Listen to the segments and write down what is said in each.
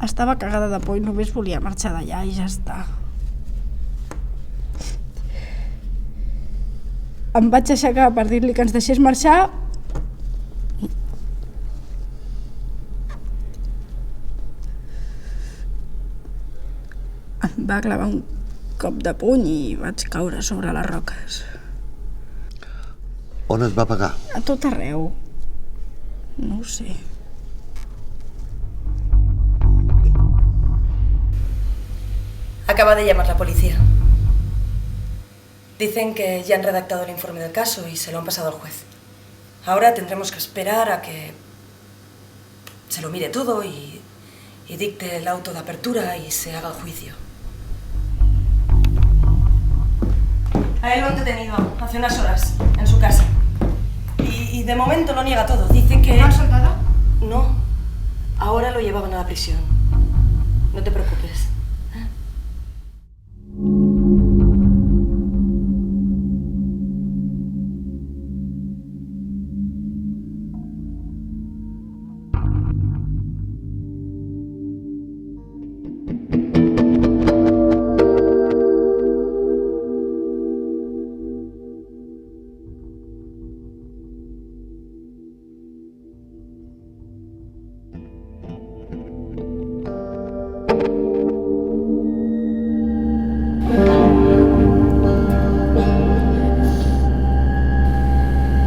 Estava cagada de por i només volia marxar d'allà i ja està. Em vaig aixecar per dir-li que ens deixés marxar em va clavar un cop de puny i vaig caure sobre les roques. On et va pegar? A tot arreu. No ho sé. Acaba de llamar la policía. Dicen que ya han redactado el informe del caso y se lo han pasado al juez. Ahora tendremos que esperar a que se lo mire todo y dicte el auto de apertura y se haga el juicio. A él lo han detenido hace unas horas en su casa. Y de momento lo niega todo. Dice que... ¿Lo han soltado? No. Ahora lo llevaban a la prisión. No te preocupes.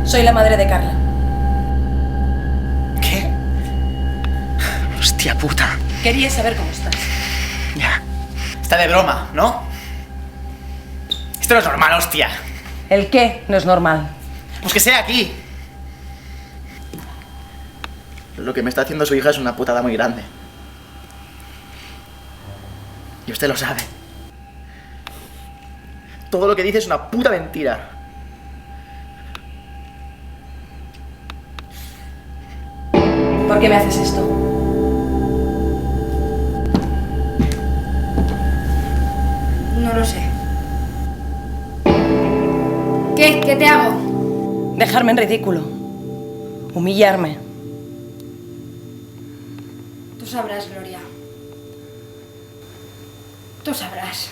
Soy la madre de Carla. ¿Qué? Hostia puta. Quería saber cómo estás. Ya. Está de broma, ¿no? Esto no es normal, hostia. ¿El qué no es normal? Pues que sea aquí. Lo que me está haciendo su hija es una putada muy grande. Y usted lo sabe. Todo lo que dice es una puta mentira. ¿Por qué me haces esto? No lo sé. ¿Qué? ¿Qué te hago? Dejarme en ridículo. Humillarme. Tú sabrás, Gloria. Tú sabrás.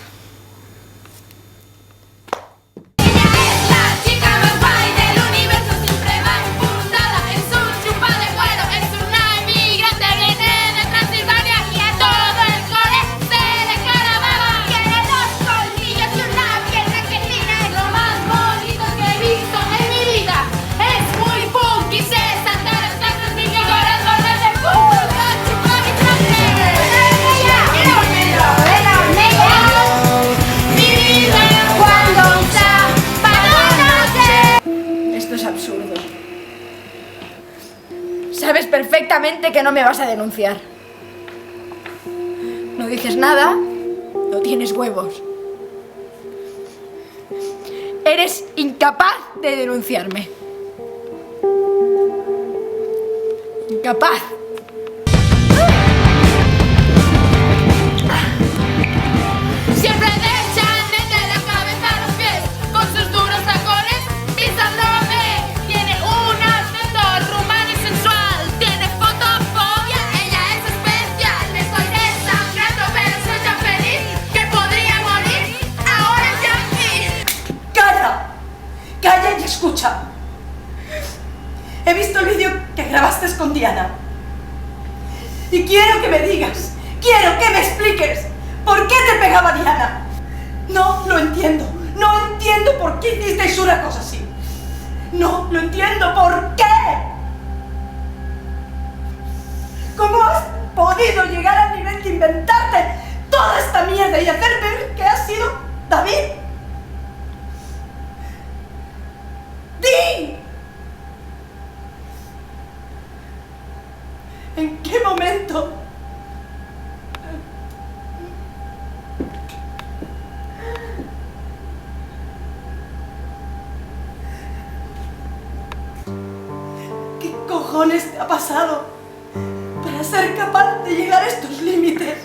Sabes perfectamente que no me vas a denunciar. No dices nada, no tienes huevos. Eres incapaz de denunciarme. Incapaz. Siempre te echan desde la cabeza a los pies con sus duros tacones pisándome. Tiene un acento rumano y sensual. Tiene fotofobia, ella es especial. Me estoy desangrando, pero soy tan feliz que podría morir ahora ya aquí. ¡Calla! ¡Calla y escucha! He visto el vídeo que grabaste con Diana. Y quiero que me digas, quiero que me expliques por qué te pegaba Diana. No lo entiendo. No entiendo por qué hicisteis una cosa así. No lo entiendo por qué. ¿Cómo has podido llegar al nivel de inventarte toda esta mierda y hacer ver que has sido David? ¡Di! ¿En qué momento? ¿Qué cojones te ha pasado para ser capaz de llegar a estos límites?